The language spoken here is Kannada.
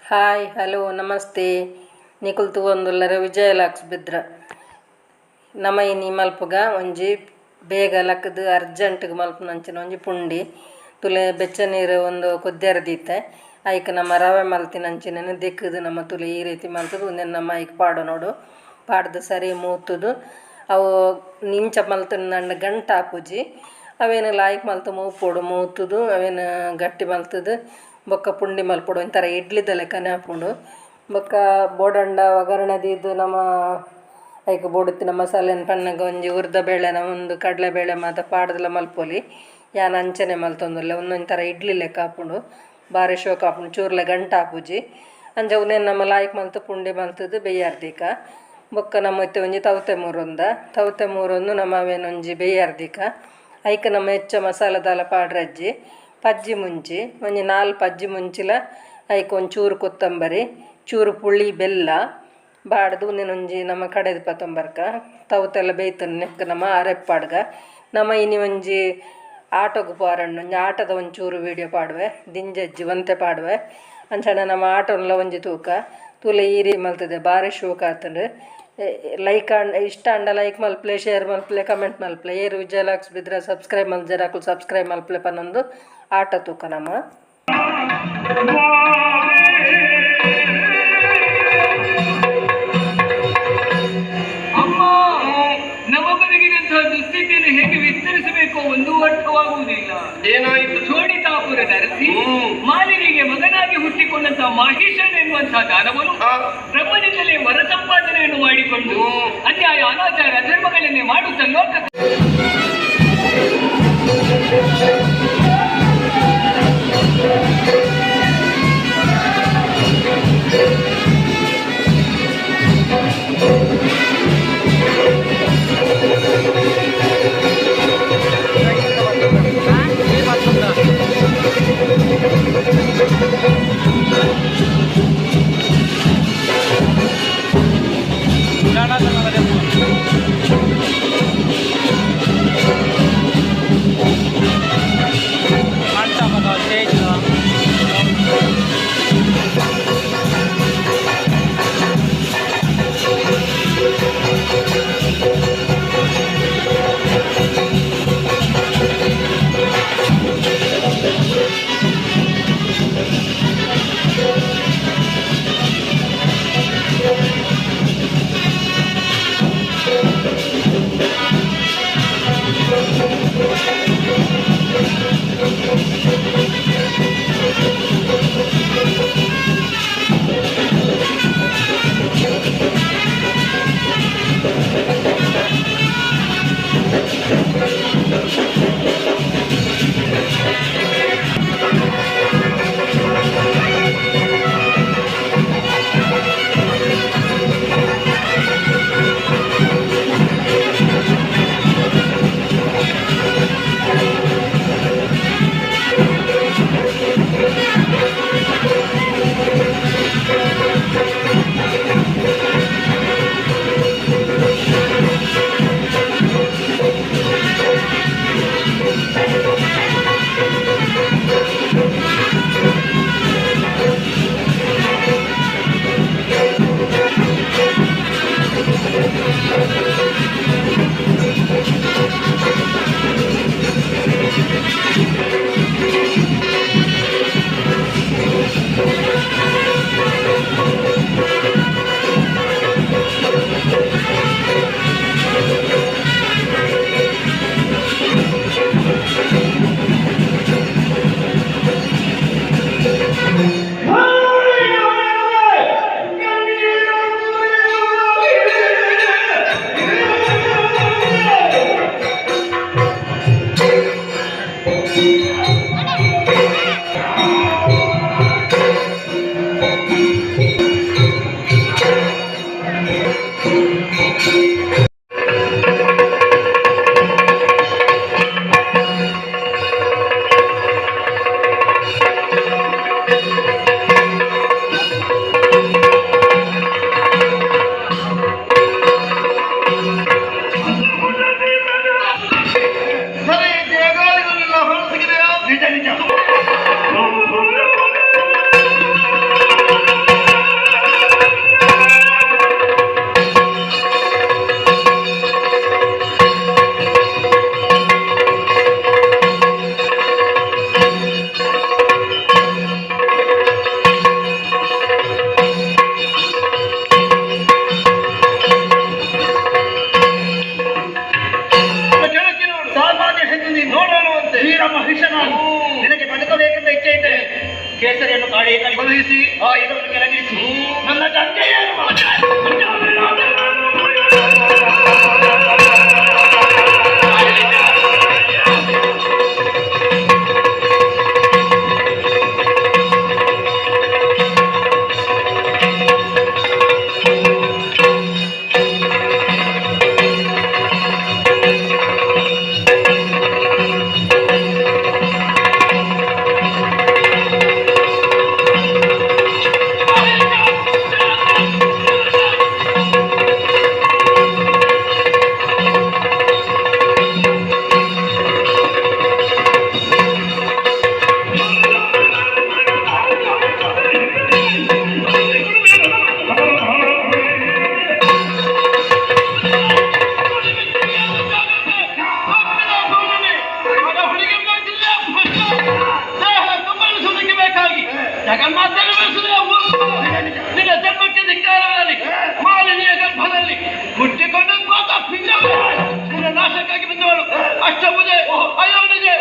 ಹಾಯ್ ಹಲೋ ನಮಸ್ತೆ ನಿಕುಲ್ ತೂವೊಂದುಲ್ಲರ ವಿಜಯಲಾಕ್ಸ್ ಬಿದ್ರ ನಮ ಇನಿ ಮಲ್ಪುಗ ಒಂಜಿ ಬೇಗ ಲಕ್ಕದು ಅರ್ಜೆಂಟ್ಗೆ ಮಲ್ಪುನಂಚಿನ ಒಂಜಿ ಪುಂಡಿ ತುಲೆ ಬೆಚ್ಚ ನೀರು ಒಂದು ಕೊದ್ದೆರ ದೀತೆ ಐಕ್ ನಮ್ಮ ರವೆ ಮಲ್ತಿನಂಚಿನ ದಿಕ್ಕದು ನಮ್ಮ ತುಲೆ ಈ ರೀತಿ ಮಲ್ತದು ಒಂದೇ ನಮ್ಮ ಐಕ್ ಪಾಡು ನೋಡು ಪಾಡ್ದು ಸರಿ ಮೂತುದು ಅವು ನಿಂಚ ಮಲ್ತಂಡು ಗಂಟು ಹಾಪುಜಿ ಅವೇನು ಲಾಯ್ಕ್ ಮಲ್ತು ಮೂಪೋಡು ಮೂತುದು ಅವೇನು ಗಟ್ಟಿ ಮಲ್ತದು ಬೊಕ್ಕ ಪುಂಡಿ ಮಲ್ಪೊಡು ಒಂಥರ ಇಡ್ಲಿದ ಲೆಕ್ಕನೆ ಹಾಪುಂಡು ಬೊಕ್ಕ ಬೋಡಂಡ ಒಗರಣೆದಿದ್ದು ನಮ್ಮ ಐಕ್ ಬೋಡುತ್ತಿನ ಮಸಾಲೆನ ಪನ್ನಗ ಒಂಜಿ ಉರ್ದ ಬೇಳೆನ ಒಂದು ಕಡಲೆಬೇಳೆ ಮಾತ ಪಾಡ್ದಲ ಮಲ್ಪೊಲಿ ಯಾನ್ ಅಂಚನೆ ಮಲ್ತೊಂದುಲ್ಲೆ ಒಂದೊಂದು ಥರ ಇಡ್ಲಿ ಲೆಕ್ಕ ಹಾಪುಂಡು ಬಾರಿ ಶೋಕ್ ಹಾಪುಂಡು ಚೂರ್ಲೆ ಗಂಟು ಹಾಪುಜಿ ಅಂಚ ಉನೇನು ನಮ್ಮ ಲಾಯ್ಕ್ ಮಲ್ತು ಪುಂಡಿ ಮಲ್ತದು ಬೇಯಾರ್ದಿಕ ಬೊಕ್ಕ ನಮ್ಮ ಇತ್ತೆ ಒಂಜಿ ತವತೆ ಮೂರೊಂದು ನಮ್ಮ ಅವೇನೊಂಜಿ ಬೇಯಾರ್ದಿಕ ಐಕ್ ನಮ್ಮ ಹೆಚ್ಚ ಮಸಾಲದಾಲ ಪಾಡ್ರಜ್ಜಿ ಪಜ್ಜಿ ಮುಂಚಿ ಒಂಜಿ 4 ಪಜ್ಜಿ ಮುಂಚಿಲ ಐಕ್ ಒಂಚೂರು ಕೊತ್ತಂಬರಿ ಚೂರು ಪುಳಿ ಬೆಲ್ಲ ಬಾಡ್ದು ಒಂಜಿ ನಮ್ಮ ಕಡೆದು ಪತ್ತೊಂಬರ್ಕ ತವತೆಲ್ಲ ಬೇಯ್ತನ ನೆಕ್ ನಮ್ಮ ಅರೆಪ್ಪಾಡ್ಗ ನಮ್ಮ ಇನಿ ಒಂಜಿ ಆಟೋಗೆ ಪಾರಣ್ಣು ಒಂಜಿ ಆಟದ ಒಂಚೂರು ವೀಡಿಯೋ ಪಾಡುವೆ ದಿಂಜಜ್ಜಿ ಒಂತೆ ಪಾಡುವೆ ಅಂಚನೆ ನಮ್ಮ ಆಟೋನ್ಲ ಒಂಜಿ ತೂಕ ತೂಲೆ ಈರಿ ಮಲ್ತದೆ ಬಾರಿ ಶೋಕ ಆತಂಡು ಲೈಕ್ ಇಷ್ಟ ಅಂಡ ಲೈಕ್ ಮಲ್ಪ್ಲೆ ಶೇರ್ ಮಲ್ಪ್ಲೆ ಕಮೆಂಟ್ ಮಲ್ಪ್ಲೆ ಏರು ವಿಜಯಲಾಕ್ಸ್ ಬಿದ್ರೆ ಸಬ್ಸ್ಕ್ರೈಬ್ ಮಲ್ಜರಾಕುಲು ಸಬ್ಸ್ಕ್ರೈಬ್ ಮಲ್ಪ್ಲೆ ಪನ್ನೊಂದು ಆಟ ತೂಕ ನಮ್ಮ ಅಮ್ಮ ನಮಗರಿಗಿನಂತಹ ದುಸ್ಥಿತಿಯನ್ನು ಹೇಗೆ ವಿಸ್ತರಿಸಬೇಕು ಒಂದು ಅರ್ಥವಾಗುವುದಿಲ್ಲ. ಏನಾಯಿತು? ಚೋಡಿತಾಪುರದ ಅರಸಿ ಮಾಲಿನಿಗೆ ಮಗನಾಗಿ ಹುಟ್ಟಿಕೊಂಡಂತಹ ಮಾಹಿಷನ್ ಎನ್ನುವಂತಹ ದಾನವನು ಬ್ರಹ್ಮನಿಂದಲೇ ವರ ಸಂಪಾದನೆಯನ್ನು ಮಾಡಿಕೊಂಡು ಅನ್ಯಾಯ ಅನಾಚಾರ ಧರ್ಮಗಳನ್ನೇ ಮಾಡುತ್ತ ಲೋಕ ಕಳುಹಿಸಿ ಇದನ್ನು ಕೆಳಗಿರಿಸಿ ನನ್ನ ತಂದೆಯ ನಿನ್ನ ಜನ್ಮಕ್ಕೆ ಧಿಕ್ಕಾರಗಳಲ್ಲಿ ಮಾಲಿನ್ಯ ಗರ್ಭದಲ್ಲಿ ಹುಟ್ಟಿಕೊಂಡು ನಿನ್ನ ನಾಶಕ್ಕಾಗಿ ಬಂದವಳು ಅಷ್ಟಬುದೆ ಅಯೋನಿಗೆ